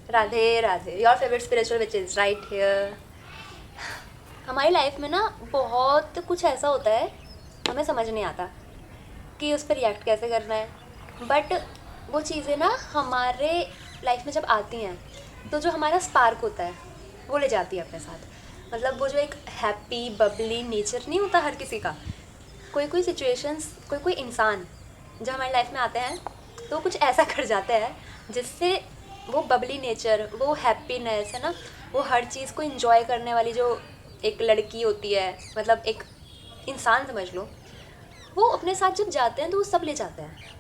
Radhe Radhe, your favourite spiritual which is right here. हमारी life में ना बहुत कुछ ऐसा होता है, हमें समझ नहीं आता कि उस पर रिएक्ट कैसे करना है। बट वो चीज़ें ना हमारे लाइफ में जब आती हैं तो जो हमारा स्पार्क होता है वो ले जाती है अपने साथ। मतलब वो जो एक हैप्पी बबली नेचर नहीं होता हर किसी का, कोई कोई सिचुएशंस, कोई कोई इंसान जब हमारी लाइफ में आते हैं तो कुछ ऐसा कर जाते हैं जिससे वो बबली नेचर, वो हैप्पीनेस है ना, वो हर चीज़ को इंजॉय करने वाली जो एक लड़की होती है, मतलब एक इंसान समझ लो, वो अपने साथ जब जाते हैं तो वो सब ले जाते हैं।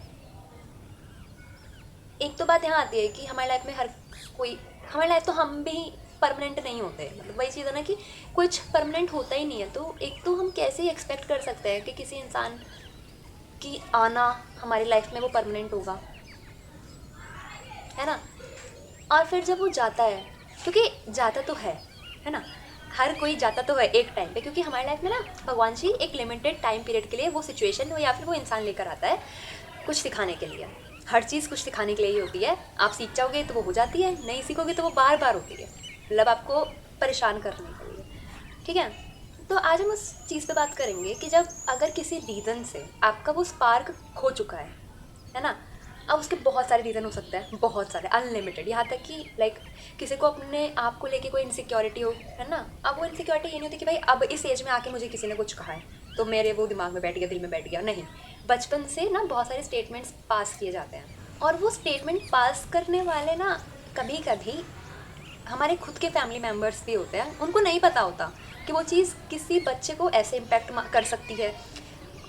एक तो बात यहाँ आती है कि हमारी लाइफ में हर कोई, हमारी लाइफ तो हम भी परमानेंट नहीं होते, मतलब वही चीज़ है ना कि कुछ परमानेंट होता ही नहीं है। तो एक तो हम कैसे ही एक्सपेक्ट कर सकते हैं कि किसी इंसान की आना हमारी लाइफ में वो परमानेंट होगा, है ना। और फिर जब वो जाता है, क्योंकि जाता तो है ना, हर कोई जाता तो है एक टाइम पे, क्योंकि हमारी लाइफ में ना भगवान जी एक लिमिटेड टाइम पीरियड के लिए वो सिचुएशन हो या फिर वो इंसान लेकर आता है कुछ सिखाने के लिए। हर चीज़ कुछ सिखाने के लिए ही होती है। आप सीख जाओगे तो वो हो जाती है, नहीं सीखोगे तो वो बार बार होती है, मतलब आपको परेशान करने के लिए। ठीक है, तो आज हम उस चीज़ पे बात करेंगे कि जब अगर किसी रीज़न से आपका वो स्पार्क खो चुका है ना। अब उसके बहुत सारे रीज़न हो सकते हैं, बहुत सारे, अनलिमिटेड, यहाँ तक कि लाइक किसी को अपने आप को लेके कोई इनसिक्योरिटी हो, है ना। अब वो इनसिक्योरिटी ये नहीं होती कि भाई अब इस एज में आके मुझे किसी ने कुछ कहा है तो मेरे वो दिमाग में बैठ गया, दिल में बैठ गया, नहीं। बचपन से ना बहुत सारे स्टेटमेंट्स पास किए जाते हैं, और वो स्टेटमेंट पास करने वाले ना कभी कभी हमारे खुद के फैमिली मेम्बर्स भी होते हैं, उनको नहीं पता होता कि वो चीज़ किसी बच्चे को ऐसे इम्पेक्ट कर सकती है।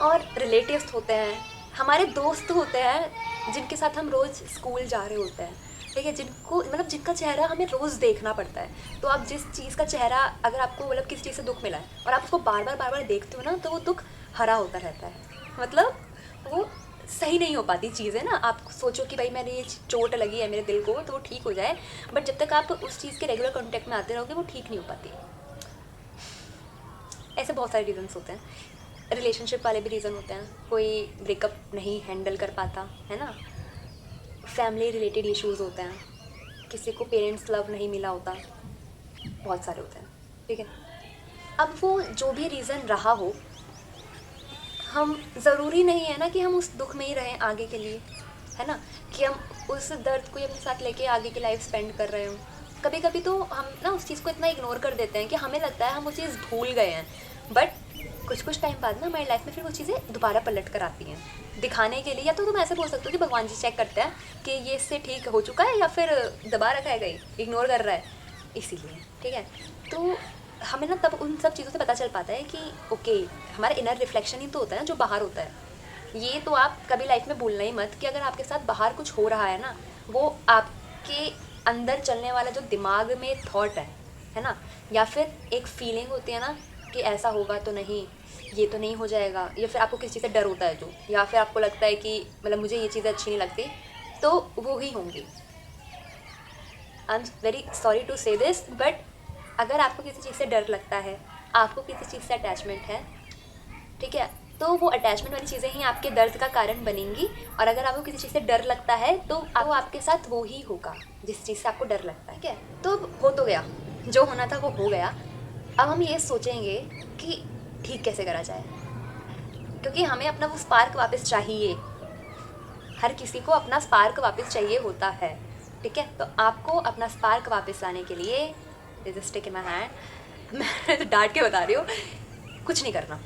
और रिलेटिव्स होते हैं, हमारे दोस्त होते हैं जिनके साथ हम रोज़ स्कूल जा रहे होते हैं, ठीक है, जिनको मतलब जिनका चेहरा हमें रोज़ देखना पड़ता है। तो आप जिस चीज़ का चेहरा, अगर आपको मतलब किसी चीज़ से दुख मिला है और आप उसको बार बार देखते हो ना, तो वो दुख हरा होता रहता है, मतलब वो सही नहीं हो पाती चीज़ें ना। आप सोचो कि भाई मैंने ये चोट लगी है मेरे दिल को तो वो ठीक हो जाए, बट जब तक आप उस चीज़ के रेगुलर कॉन्टेक्ट में आते रहोगे वो ठीक नहीं हो पाती। ऐसे बहुत सारे रीज़न्स होते हैं। रिलेशनशिप वाले भी रीज़न होते हैं, कोई ब्रेकअप नहीं हैंडल कर पाता, है ना। फैमिली रिलेटेड इश्यूज़ होते हैं, किसी को पेरेंट्स लव नहीं मिला होता, बहुत सारे होते हैं, ठीक है। अब वो जो भी रीज़न रहा हो, हम ज़रूरी नहीं है ना कि हम उस दुख में ही रहें आगे के लिए, है ना, कि हम उस दर्द को ही अपने साथ लेके आगे की लाइफ स्पेंड कर रहे हों। कभी कभी तो हम ना उस चीज़ को इतना इग्नोर कर देते हैं कि हमें लगता है हम वो चीज़ भूल गए हैं, बट कुछ टाइम बाद ना हमारी लाइफ में फिर वो चीज़ें दोबारा पलट कर आती हैं दिखाने के लिए। या तो तुम ऐसे बोल सकते हो कि भगवान जी चेक करते हैं कि ये इससे ठीक हो चुका है या फिर दबा रखा है, गई इग्नोर कर रहा है, इसीलिए, ठीक है। तो हमें ना तब उन सब चीज़ों से पता चल पाता है कि ओके, हमारा इनर रिफ्लेक्शन ही तो होता है ना जो बाहर होता है। ये तो आप कभी लाइफ में भूलना ही मत कि अगर आपके साथ बाहर कुछ हो रहा है ना, वो आपके अंदर चलने वाला जो दिमाग में थॉट है ना, या फिर एक फीलिंग होती है ना कि ऐसा होगा तो नहीं, ये तो नहीं हो जाएगा, या फिर आपको किसी चीज़ से डर होता है जो, या फिर आपको लगता है कि मतलब मुझे ये चीज़ें अच्छी नहीं लगती, तो वो ही होंगी। I am very sorry to say this, but अगर आपको किसी चीज़ से डर लगता है, आपको किसी चीज़ से अटैचमेंट है, ठीक है, तो वो अटैचमेंट वाली चीज़ें ही आपके दर्द का कारण बनेंगी। और अगर आपको किसी चीज़ से डर लगता है तो वो आपके साथ वो ही होगा जिस चीज़ से आपको डर लगता है, ठीक है। तो हो तो गया, जो होना था वो हो गया। अब हम ये सोचेंगे कि ठीक कैसे करा जाए, क्योंकि हमें अपना वो स्पार्क वापस चाहिए। हर किसी को अपना स्पार्क वापस चाहिए होता है, ठीक है। तो आपको अपना स्पार्क वापस लाने के लिए, स्टिक इन माय हैंड, मैं तो डांट के बता रही हूँ, कुछ नहीं करना,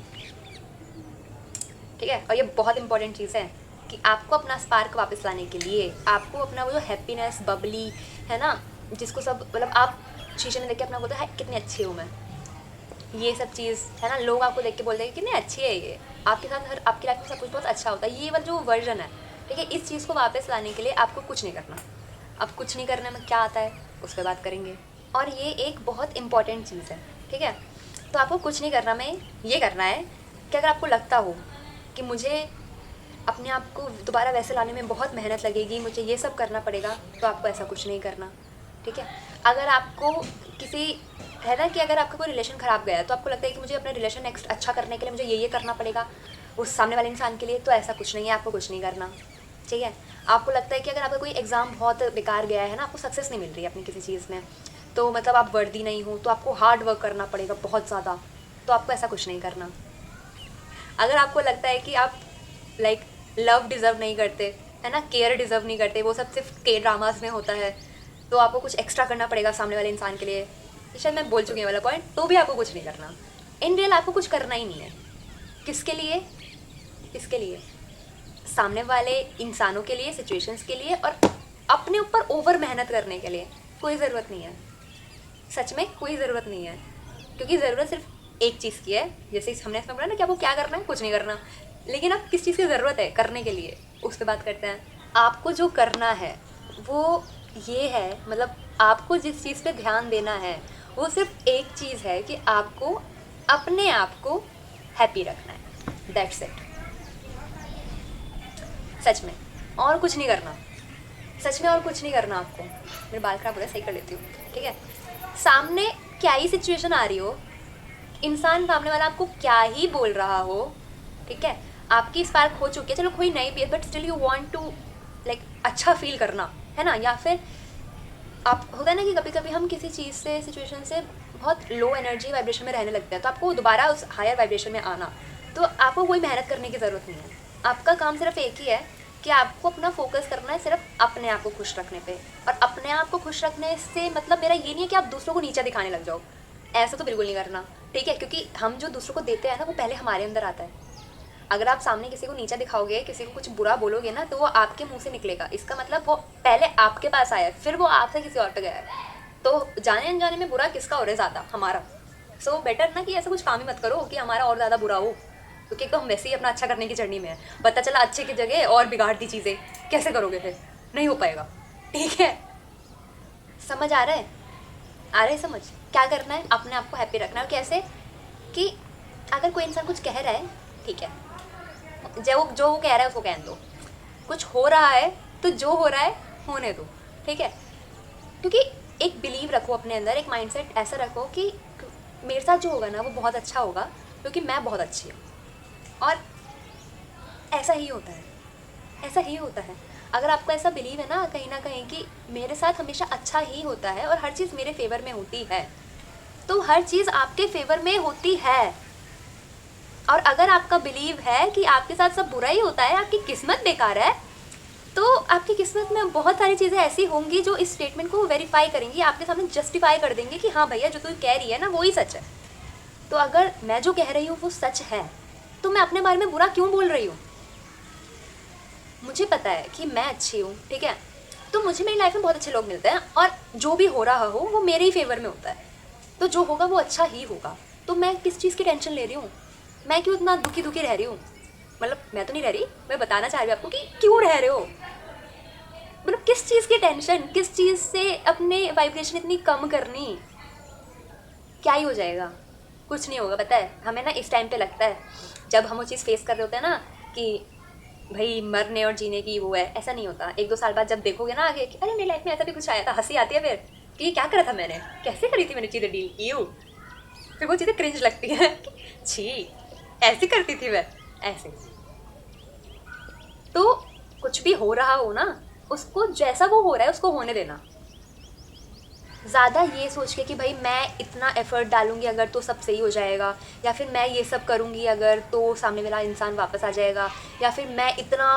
ठीक है। और ये बहुत इंपॉर्टेंट चीज़ है कि आपको अपना स्पार्क वापस लाने के लिए आपको अपना वो जो हैप्पीनेस बबली है ना, जिसको सब मतलब आप शीशे में देख के अपना बोलते हैं कितनी अच्छी हूँ मैं, ये सब चीज़ है ना, लोग आपको देख के बोलते हैं कितनी अच्छी है ये, आपके साथ हर आपकी लाइफ में सब कुछ बहुत अच्छा होता है, ये वाला जो वर्जन है, ठीक है। इस चीज़ को वापस लाने के लिए आपको कुछ नहीं करना। अब कुछ नहीं करने में क्या आता है उस पर बात करेंगे, और ये एक बहुत इंपॉर्टेंट चीज़ है, ठीक है। तो आपको कुछ नहीं करना में ये करना है कि अगर आपको लगता हो कि मुझे अपने आप को दोबारा वैसे लाने में बहुत मेहनत लगेगी, मुझे ये सब करना पड़ेगा, तो आपको ऐसा कुछ नहीं करना, ठीक है। अगर आपको किसी, है ना, कि अगर आपका कोई रिलेशन ख़राब गया है तो आपको लगता है कि मुझे अपना रिलेशन नेक्स्ट अच्छा करने के लिए मुझे ये करना पड़ेगा उस सामने वाले इंसान के लिए, तो ऐसा कुछ नहीं है, आपको कुछ नहीं करना, ठीक है। आपको लगता है कि अगर आपका कोई एग्ज़ाम बहुत बेकार गया है ना, आपको सक्सेस नहीं मिल रही है अपनी किसी चीज़ में, तो मतलब आप वर्दी नहीं हो, तो आपको हार्ड वर्क करना पड़ेगा बहुत ज़्यादा, तो आपको ऐसा कुछ नहीं करना। अगर आपको लगता है कि आप लाइक लव डिज़र्व नहीं करते, है ना, केयर डिज़र्व नहीं करते, वो सब सिर्फ के ड्रामास में होता है, तो आपको कुछ एक्स्ट्रा करना पड़ेगा सामने वाले इंसान के लिए, ये शायद मैं बोल चुकी हूँ वाला पॉइंट, तो भी आपको कुछ नहीं करना। इन रियल आपको कुछ करना ही नहीं है। किसके लिए? किसके लिए? सामने वाले इंसानों के लिए, सिचुएशंस के लिए, और अपने ऊपर ओवर मेहनत करने के लिए कोई ज़रूरत नहीं है। सच में कोई ज़रूरत नहीं है, क्योंकि ज़रूरत सिर्फ एक चीज़ की है। जैसे हमने इसमें बोला ना कि आपको क्या करना है, कुछ नहीं करना, लेकिन अब किस चीज़ की ज़रूरत है करने के लिए, उस पर बात करते हैं। आपको जो करना है वो ये है, मतलब आपको जिस चीज़ पे ध्यान देना है वो सिर्फ एक चीज़ है कि आपको अपने आप को हैप्पी रखना है, दैट्स इट। सच में और कुछ नहीं करना, सच में और कुछ नहीं करना आपको। मेरे बाल खराब हो रहे, सही कर लेती हूँ, ठीक है। सामने क्या ही सिचुएशन आ रही हो, इंसान सामने वाला आपको क्या ही बोल रहा हो, ठीक है, आपकी स्पार्क हो चुकी है, चलो कोई नहीं भी है, but still you want to like अच्छा फील करना, है ना। या फिर आप होता है ना कि कभी कभी हम किसी चीज़ से, सिचुएशन से बहुत लो एनर्जी वाइब्रेशन में रहने लगते हैं, तो आपको दोबारा उस हायर वाइब्रेशन में आना, तो आपको कोई मेहनत करने की ज़रूरत नहीं है। आपका काम सिर्फ एक ही है कि आपको अपना फोकस करना है सिर्फ अपने आप को खुश रखने पे। और अपने आप को खुश रखने से मतलब मेरा ये नहीं है कि आप दूसरों को नीचा दिखाने लग जाओ, ऐसा तो बिल्कुल नहीं करना, ठीक है, क्योंकि हम जो दूसरों को देते हैं ना वो पहले हमारे अंदर आता है। अगर आप सामने किसी को नीचा दिखाओगे, किसी को कुछ बुरा बोलोगे ना, तो वो आपके मुंह से निकलेगा, इसका मतलब वो पहले आपके पास आया है, फिर वो आपसे किसी और पे गया है। तो जाने अनजाने में बुरा किसका हो रहा है ज़्यादा? हमारा। सो बेटर ना कि ऐसा कुछ काम ही मत करो कि हमारा और ज़्यादा बुरा हो, क्योंकि तो हम वैसे ही अपना अच्छा करने की जर्नी में है, पता चला अच्छे की जगह और बिगाड़ दी चीज़ें, कैसे करोगे फिर? नहीं हो पाएगा, ठीक है। समझ आ रहा है? आ रहा है समझ? क्या करना है? अपने आप को हैप्पी रखना है। कैसे? कि अगर कोई इंसान कुछ कह रहा है, ठीक है, जो वो कह रहा है उसको कहने दो, कुछ हो रहा है तो जो हो रहा है होने दो, ठीक है। क्योंकि एक बिलीव रखो अपने अंदर, एक माइंडसेट ऐसा रखो कि मेरे साथ जो होगा ना वो बहुत अच्छा होगा, क्योंकि मैं बहुत अच्छी हूँ। और ऐसा ही होता है, ऐसा ही होता है। अगर आपको ऐसा बिलीव है ना कहीं कि मेरे साथ हमेशा अच्छा ही होता है और हर चीज़ मेरे फेवर में होती है, तो हर चीज़ आपके फेवर में होती है। और अगर आपका बिलीव है कि आपके साथ सब बुरा ही होता है, आपकी किस्मत बेकार है, तो आपकी किस्मत में बहुत सारी चीज़ें ऐसी होंगी जो इस स्टेटमेंट को वेरीफाई करेंगी, आपके सामने जस्टिफाई कर देंगे कि हाँ भैया जो तू कह रही है ना वो ही सच है। तो अगर मैं जो कह रही हूँ वो सच है, तो मैं अपने बारे में बुरा क्यों बोल रही हूँ? मुझे पता है कि मैं अच्छी हूँ, ठीक है, तो मुझे मेरी लाइफ में बहुत अच्छे लोग मिलते हैं, और जो भी हो रहा हो वो मेरे ही फेवर में होता है, तो जो होगा वो अच्छा ही होगा। तो मैं किस चीज़ की टेंशन ले रही हूँ? मैं क्यों इतना दुखी रह रही हूँ? मतलब मैं तो नहीं रह रही, मैं बताना चाह रही हूँ आपको कि क्यों रह रहे हो, मतलब किस चीज़ की टेंशन, किस चीज़ से अपने वाइब्रेशन इतनी कम करनी? क्या ही हो जाएगा? कुछ नहीं होगा। पता है हमें ना इस टाइम पे लगता है जब हम वो चीज़ फेस कर रहे होते हैं ना कि भाई मरने और जीने की वो है, ऐसा नहीं होता। 1-2 साल बाद जब देखोगे ना आगे कि अरे मेरी लाइफ में ऐसा भी कुछ आया था, हंसी आती है फिर कि ये क्या करा था मैंने, कैसे करी थी मैंने चीज़ें डील, यूँ फिर वो चीज़ें क्रिंज लगती हैं छी ऐसी करती थी मैं, ऐसे। तो कुछ भी हो रहा हो ना, उसको जैसा वो हो रहा है उसको होने देना। ज़्यादा ये सोच के कि भाई मैं इतना एफ़र्ट डालूंगी अगर तो सब सही हो जाएगा, या फिर मैं ये सब करूँगी अगर तो सामने वाला इंसान वापस आ जाएगा, या फिर मैं इतना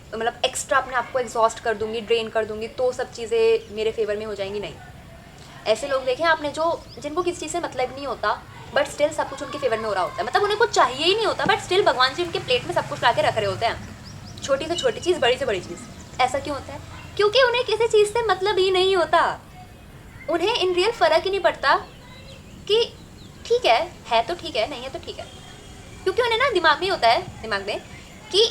मतलब एक्स्ट्रा अपने आप को एग्जॉस्ट कर दूँगी, ड्रेन कर दूँगी, तो सब चीज़ें मेरे फेवर में हो जाएंगी। नहीं, ऐसे लोग देखें आपने जो जिनको किसी चीज़ से मतलब नहीं होता, बट स्टिल सब कुछ उनके फेवर में हो रहा होता है। मतलब उन्हें कुछ चाहिए ही नहीं होता, बट स्टिल भगवान जी उनके प्लेट में सब कुछ ला के रख रहे होते हैं, छोटी से छोटी चीज़, बड़ी से बड़ी चीज़। ऐसा क्यों होता है? क्योंकि उन्हें किसी चीज़ से मतलब ही नहीं होता। उन्हें इन रियल फ़र्क ही नहीं पड़ता कि ठीक है तो ठीक है, नहीं है तो ठीक है, क्योंकि उन्हें ना दिमाग में होता है, दिमाग में कि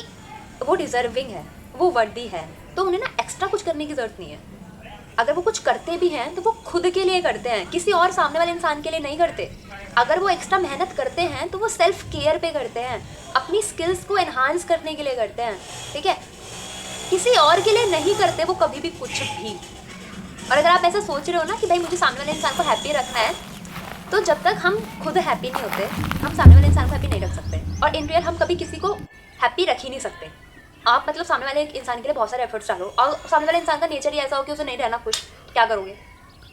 वो डिज़र्विंग है, वो वर्दी है, तो उन्हें ना एक्स्ट्रा कुछ करने की ज़रूरत नहीं है। अगर वो कुछ करते भी हैं तो वो खुद के लिए करते हैं, किसी और सामने वाले इंसान के लिए नहीं करते। अगर वो एक्स्ट्रा मेहनत करते हैं तो वो सेल्फ केयर पे करते हैं, अपनी स्किल्स को एनहांस करने के लिए करते हैं, ठीक है, किसी और के लिए नहीं करते वो कभी भी कुछ भी। और अगर आप ऐसा सोच रहे हो ना कि भाई मुझे सामने वाले इंसान को हैप्पी रखना है, तो जब तक हम खुद हैप्पी नहीं होते हम सामने वाले इंसान को हैप्पी नहीं रख सकते। और इन रियल हम कभी किसी को हैप्पी रख ही नहीं सकते, आप मतलब सामने वाले एक इंसान के लिए बहुत सारे एफर्ट्स डालो और सामने वाले इंसान का नेचर ही ऐसा हो कि उसे नहीं रहना खुश, क्या करोगे?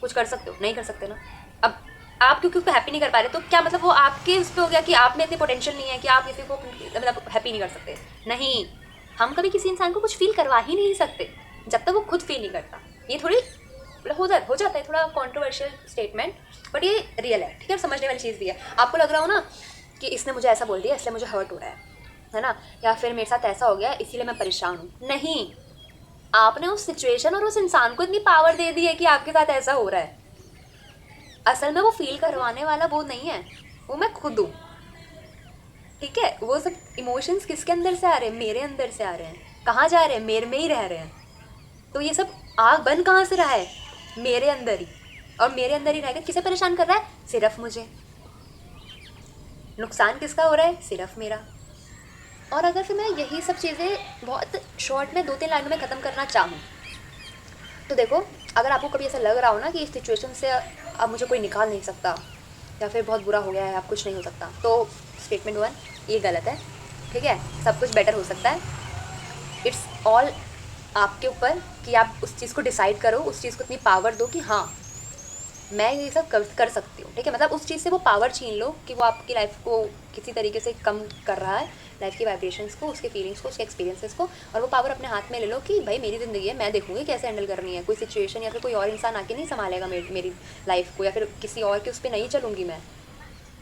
कुछ कर सकते हो? नहीं कर सकते ना। अब आप क्योंकि उसको हैप्पी नहीं कर पा रहे तो क्या मतलब वो आपके उस पर हो गया कि आप में इतनी पोटेंशियल नहीं है कि आप किसी को मतलब हैप्पी नहीं कर सकते? नहीं, हम कभी किसी इंसान को कुछ फील करवा ही नहीं सकते जब तक वो खुद फील नहीं करता। ये थोड़ी हो जाता है थोड़ा कॉन्ट्रोवर्शियल स्टेटमेंट, बट ये रियल है, ठीक है, समझने वाली चीज़ भी है। आपको लग रहा हो ना कि इसने मुझे ऐसा बोल दिया इसलिए मुझे हर्ट हो रहा है ना, या फिर मेरे साथ ऐसा हो गया इसीलिए मैं परेशान हूँ। नहीं, आपने उस सिचुएशन और उस इंसान को इतनी पावर दे दी है कि आपके साथ ऐसा हो रहा है। असल में वो फील करवाने वाला वो नहीं है, वो मैं खुद हूँ, ठीक है। वो सब इमोशंस किसके अंदर से आ रहे हैं? मेरे अंदर से आ रहे हैं। कहाँ जा रहे हैं? मेरे में ही रह रहे हैं। तो ये सब आग बन कहाँ से रहा है? मेरे अंदर ही, और मेरे अंदर ही रहेगा। किसे परेशान कर रहा है? सिर्फ मुझे। नुकसान किसका हो रहा है? सिर्फ मेरा। और अगर फिर मैं यही सब चीज़ें बहुत शॉर्ट में 2-3 लाइनों में ख़त्म करना चाहूँ तो देखो, अगर आपको कभी ऐसा लग रहा हो ना कि इस सिचुएशन से अब मुझे कोई निकाल नहीं सकता या फिर बहुत बुरा हो गया है, अब कुछ नहीं हो सकता, तो स्टेटमेंट 1 ये गलत है, ठीक है। सब कुछ बेटर हो सकता है। इट्स ऑल आपके ऊपर कि आप उस चीज़ को डिसाइड करो, उस चीज़ को इतनी पावर दो कि हाँ मैं ये सब कर सकती हूँ, ठीक है। मतलब उस चीज़ से वो पावर छीन लो कि वो आपकी लाइफ को किसी तरीके से कम कर रहा है, लाइफ की वाइब्रेशंस को, उसके फीलिंग्स को, उसके एक्सपीरियंसेस को, और वो पावर अपने हाथ में ले लो कि भाई मेरी ज़िंदगी है, मैं देखूँगी कैसे हैंडल करनी है। कोई सिचुएशन या फिर कोई और इंसान आके नहीं संभालेगा मेरी लाइफ को, या फिर किसी और के उस पर नहीं चलूँगी मैं।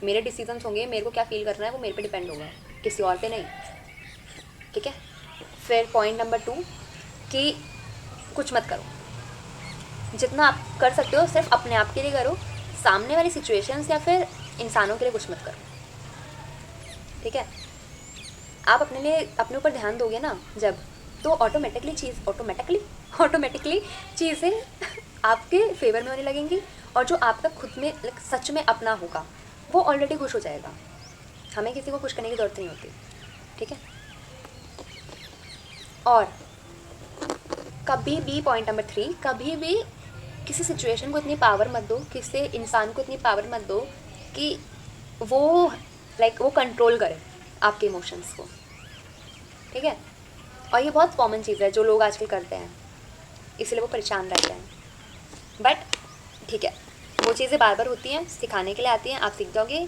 मेरे डिसीजंस होंगे, मेरे को क्या फील करना है वो मेरे पे डिपेंड होगा, किसी और पे नहीं, ठीक है। फिर पॉइंट नंबर 2 कि कुछ मत करो। जितना आप कर सकते हो सिर्फ अपने आप के लिए करो, सामने वाली सिचुएशंस या फिर इंसानों के लिए कुछ मत करो, ठीक है। आप अपने लिए अपने ऊपर ध्यान दोगे ना जब, तो ऑटोमेटिकली चीज़ें आपके फेवर में होने लगेंगी, और जो आपका खुद में सच में अपना होगा वो ऑलरेडी खुश हो जाएगा। हमें किसी को खुश करने की ज़रूरत नहीं होती, ठीक है। और कभी भी पॉइंट नंबर 3, कभी भी किसी सिचुएशन को इतनी पावर मत दो, किसी इंसान को इतनी पावर मत दो कि वो वो कंट्रोल करे आपके इमोशंस को, ठीक है। और ये बहुत कॉमन चीज़ है जो लोग आजकल करते हैं, इसलिए वो परेशान रहते हैं। बट ठीक है, वो चीज़ें बार बार होती हैं, सिखाने के लिए आती हैं, आप सीख जाओगे,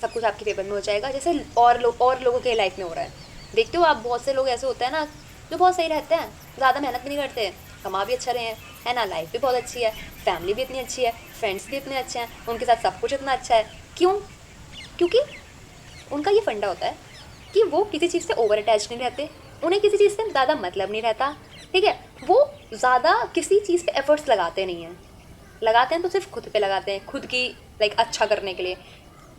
सब कुछ आपके फेवर में हो जाएगा, जैसे और लोगों के लाइफ में हो रहा है। देखते हो आप, बहुत से लोग ऐसे होते हैं ना जो बहुत सही रहते हैं, ज़्यादा मेहनत भी नहीं करते, कमा भी अच्छा रहे हैं, है ना, लाइफ भी बहुत अच्छी है, फैमिली भी इतनी अच्छी है, फ्रेंड्स भी इतने अच्छे हैं, उनके साथ सब कुछ इतना अच्छा है। क्यों? क्योंकि उनका ये फंडा होता है कि वो किसी चीज़ से ओवर अटैच नहीं रहते, उन्हें किसी चीज़ से ज़्यादा मतलब नहीं रहता, ठीक है। वो ज़्यादा किसी चीज़ पे एफर्ट्स लगाते नहीं हैं, लगाते हैं तो सिर्फ खुद पे लगाते हैं, खुद की अच्छा करने के लिए।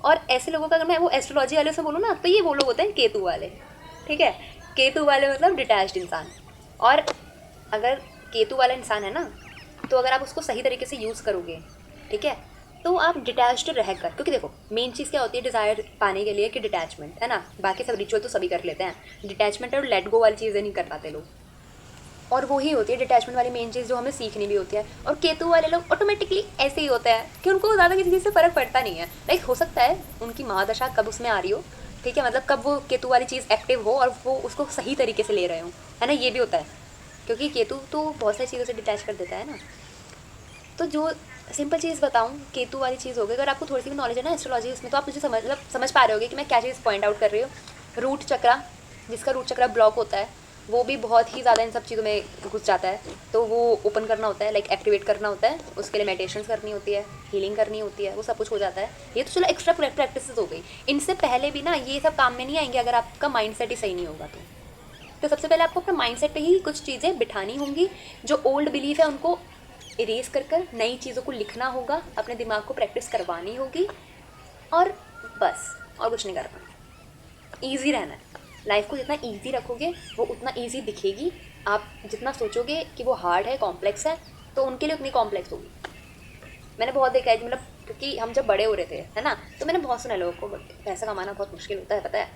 और ऐसे लोगों का अगर मैं वो एस्ट्रोलॉजी वाले से बोलूँ ना, तो ये वो लोग होते हैं केतु वाले, ठीक है। केतु वाले मतलब डिटैच्ड इंसान। और अगर केतु वाला इंसान है ना, तो अगर आप उसको सही तरीके से यूज़ करोगे, ठीक है, तो आप डिटैच्ड रहकर, क्योंकि देखो मेन चीज़ क्या होती है डिज़ायर पाने के लिए कि डिटैचमेंट, है ना। बाकी सब रिचुअल तो सभी कर लेते हैं, डिटैचमेंट और लेट गो वाली चीज़ें नहीं कर पाते लोग, और वही होती है डिटैचमेंट वाली मेन चीज़ जो हमें सीखनी भी होती है। और केतु वाले लोग ऑटोमेटिकली ऐसे ही होता है कि उनको ज़्यादा किसी चीज़ से फ़र्क पड़ता नहीं है। हो सकता है उनकी महादशा कब उसमें आ रही हो, ठीक है, मतलब कब वो केतु वाली चीज़ एक्टिव हो और वो उसको सही तरीके से ले रहे हो, है ना, ये भी होता है, क्योंकि केतु तो बहुत सारी चीज़ों से डिटैच कर देता है ना। तो जो सिंपल चीज़ बताऊँ, केतु वाली चीज़ होगी, अगर आपको थोड़ी सी भी नॉलेज है ना एस्ट्रोलॉजी उसमें, तो आप मुझे समझ पा रहे होगे कि मैं क्या चीज़ पॉइंट आउट कर रही हूँ। रूट चक्रा, जिसका रूट चक्रा ब्लॉक होता है, वो भी बहुत ही ज़्यादा इन सब चीज़ों में घुस जाता है, तो वो ओपन करना होता है, एक्टिवेट करना होता है, उसके लिए मेडिटेशंस करनी होती है, हीलिंग करनी होती है, वो सब कुछ हो जाता है। ये तो चलो एक्स्ट्रा प्रैक्टिस हो गई, इनसे पहले भी ना ये सब काम में नहीं आएंगे अगर आपका माइंडसेट ही सही नहीं होगा। तो सबसे पहले आपको अपना माइंडसेट पे ही कुछ चीज़ें बिठानी होंगी, जो ओल्ड बिलीफ है उनको इरेज कर नई चीज़ों को लिखना होगा, अपने दिमाग को प्रैक्टिस करवानी होगी, और बस और कुछ नहीं करना। ईजी रहना है, लाइफ को जितना ईजी रखोगे वो उतना ईजी दिखेगी। आप जितना सोचोगे कि वो हार्ड है, कॉम्प्लेक्स है, तो उनके लिए उतनी कॉम्प्लेक्स होगी। मैंने बहुत देखा है, मतलब क्योंकि हम जब बड़े हो रहे थे, है ना, तो मैंने बहुत सुना लोगों को पैसा कमाना बहुत मुश्किल होता है, पता है,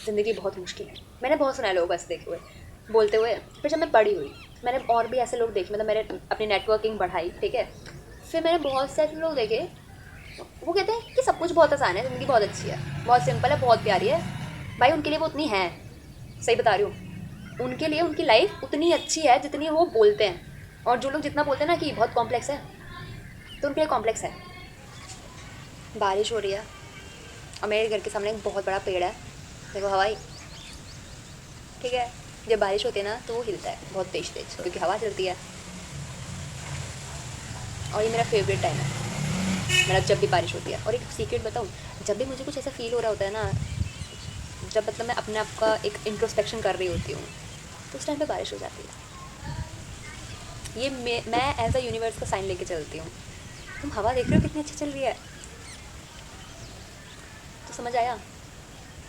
ज़िंदगी बहुत मुश्किल है। मैंने बहुत सुना लोगों को ऐसे देखे हुए बोलते हुए। फिर जब मैं बड़ी हुई, मैंने और भी ऐसे लोग देखे, मतलब मैंने अपनी नेटवर्किंग बढ़ाई, ठीक है, फिर मैंने बहुत से ऐसे लोग देखे, वो कहते हैं कि सब कुछ बहुत आसान है, ज़िंदगी बहुत अच्छी है, बहुत सिंपल है, बहुत प्यारी है। भाई उनके लिए वो उतनी है, सही बता रही हूँ, उनके लिए उनकी लाइफ उतनी अच्छी है जितनी वो बोलते हैं, और जो लोग जितना बोलते हैं ना कि बहुत कॉम्प्लेक्स है, तो उनके लिए कॉम्प्लेक्स है। बारिश हो रही है और मेरे घर के सामने एक बहुत बड़ा पेड़ है, देखो हवाई, ठीक है। जब बारिश होती है ना तो वो हिलता है बहुत तेज तेज, क्योंकि हवा चलती है। और ये मेरा फेवरेट टाइम है, मेरा जब भी बारिश होती है। और एक सीक्रेट बताऊँ, जब भी मुझे कुछ ऐसा फील हो रहा होता है ना, जब मतलब मैं अपने आप का एक इंट्रोस्पेक्शन कर रही होती हूँ, तो उस टाइम पे बारिश हो जाती है। ये मैं एज अ यूनिवर्स का साइन लेके चलती हूँ। तुम हवा देख रहे हो कितनी अच्छी चल रही है, तो समझ आया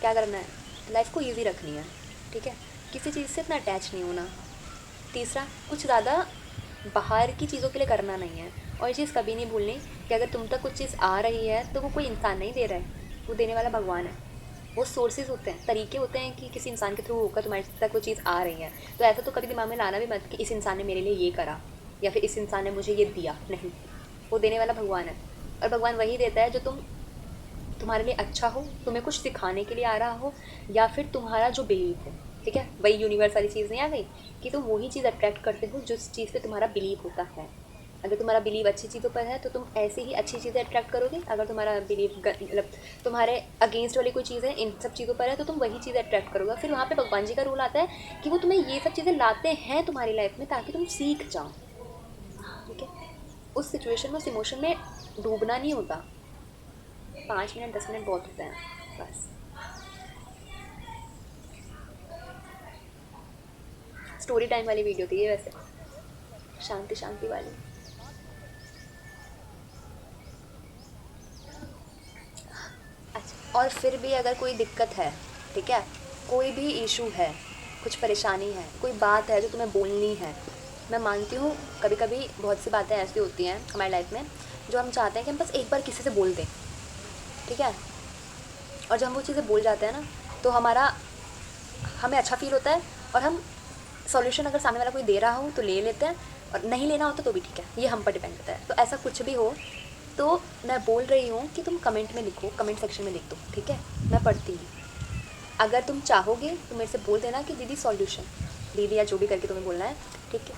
क्या करना है, लाइफ को ईजी रखनी है, ठीक है। किसी चीज़ से इतना अटैच नहीं होना। तीसरा, कुछ ज़्यादा बाहर की चीज़ों के लिए करना नहीं है। और ये चीज़ कभी नहीं भूलनी कि अगर तुम तक कुछ चीज़ आ रही है तो वो कोई इंसान नहीं दे रहा है, वो देने वाला भगवान है। वो सोर्सेज होते हैं, तरीके होते हैं कि किसी इंसान के थ्रू होकर तुम्हारे तक वो चीज़ आ रही है। तो ऐसा तो कभी दिमाग में लाना भी मत कि इस इंसान ने मेरे लिए ये करा या फिर इस इंसान ने मुझे ये दिया, नहीं। वो देने वाला भगवान है, और भगवान वही देता है जो तुम्हारे लिए अच्छा हो, तुम्हें कुछ सिखाने के लिए आ रहा हो, या फिर तुम्हारा जो बिलीव हो, ठीक है। वही यूनिवर्स वाली चीज़ नहीं आ गई कि तुम वही चीज़ अट्रैक्ट करते हो जिस चीज़ पे तुम्हारा बिलीव होता है। अगर तुम्हारा बिलीव अच्छी चीज़ों पर है तो तुम ऐसे ही अच्छी चीज़ें अट्रैक्ट करोगे। अगर तुम्हारा बिलीव मतलब तुम्हारे अगेंस्ट वाली कोई चीज़ है, इन सब चीज़ों पर है, तो तुम वही चीज़ अट्रैक्ट करोगे। फिर वहाँ पे भगवान जी का रूल आता है कि वो तुम्हें ये सब चीज़ें लाते हैं तुम्हारी लाइफ में ताकि तुम सीख जाओ, ठीक है। उस सिचुएशन में, उस इमोशन में डूबना नहीं होता। 5 मिनट 10 मिनट बहुत होते हैं बस। स्टोरी टाइम वाली वीडियो थी ये वैसे, शांति शांति वाली। अच्छा, और फिर भी अगर कोई दिक्कत है, ठीक है, कोई भी इशू है, कुछ परेशानी है, कोई बात है जो तुम्हें बोलनी है, मैं मानती हूँ कभी कभी बहुत सी बातें ऐसी होती हैं हमारी लाइफ में जो हम चाहते हैं कि हम बस एक बार किसी से बोल दें, ठीक है। और जब हम वो चीज़ें बोल जाते हैं ना, तो हमें अच्छा फील होता है, और हम सॉल्यूशन अगर सामने वाला कोई दे रहा हो तो ले लेते हैं, और नहीं लेना होता तो भी ठीक है, ये हम पर डिपेंड करता है। तो ऐसा कुछ भी हो तो मैं बोल रही हूँ कि तुम कमेंट में लिखो, कमेंट सेक्शन में लिख दो, ठीक है, मैं पढ़ती हूँ। अगर तुम चाहोगे तो मेरे से बोल देना कि दीदी सॉल्यूशन, दीदी या जो भी करके तुम्हें बोलना है, ठीक है,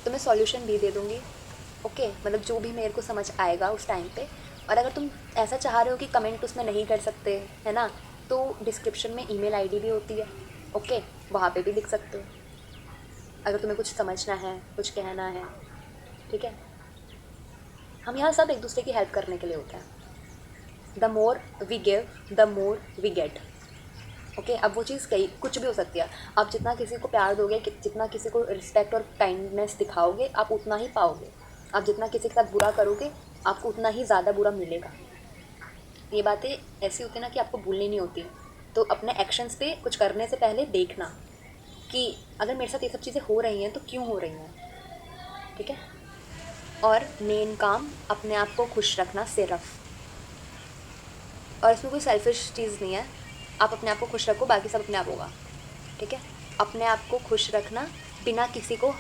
तो मैं सॉल्यूशन भी दे दूँगी, ओके। मतलब जो भी मेरे को समझ आएगा उस टाइम पे। और अगर तुम ऐसा चाह रहे हो कि कमेंट उसमें नहीं कर सकते, है ना, तो डिस्क्रिप्शन में ईमेल आईडी भी होती है, ओके, वहाँ पे भी लिख सकते हो अगर तुम्हें कुछ समझना है, कुछ कहना है, ठीक है। हम यहाँ सब एक दूसरे की हेल्प करने के लिए होते हैं। The more we give the more we get, okay. अब वो चीज़ कई कुछ भी हो सकती है। आप जितना किसी को प्यार दोगे, जितना किसी को रिस्पेक्ट और काइंडनेस दिखाओगे, आप उतना ही पाओगे। आप जितना किसी के साथ बुरा करोगे, आपको उतना ही ज़्यादा बुरा मिलेगा। ये बातें ऐसी होती है ना कि आपको भूलनी नहीं होती। तो अपने एक्शंस पे कुछ करने से पहले देखना कि अगर मेरे साथ ये सब चीज़ें हो रही हैं तो क्यों हो रही हैं, ठीक है। और मेन काम अपने आप को खुश रखना सिर्फ, और इसमें कोई सेल्फिश चीज़ नहीं है। आप अपने आप को खुश रखो, बाकी सब अपने आप होगा, ठीक है। अपने आप को खुश रखना बिना किसी को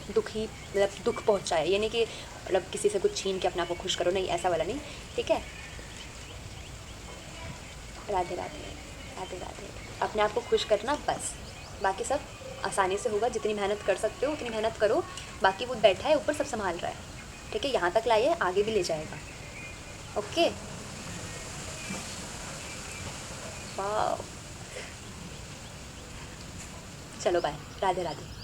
मतलब दुख पहुंचाए, यानी कि मतलब किसी से कुछ छीन के अपने आप को खुश करो, नहीं, ऐसा वाला नहीं, ठीक है। राधे राधे, राधे राधे। अपने आप को खुश करना बस, बाकी सब आसानी से होगा। जितनी मेहनत कर सकते हो उतनी मेहनत करो, बाकी वो बैठा है ऊपर, सब संभाल रहा है, ठीक है। यहाँ तक लाइए, आगे भी ले जाएगा, ओके। वाह, चलो बाय, राधे राधे।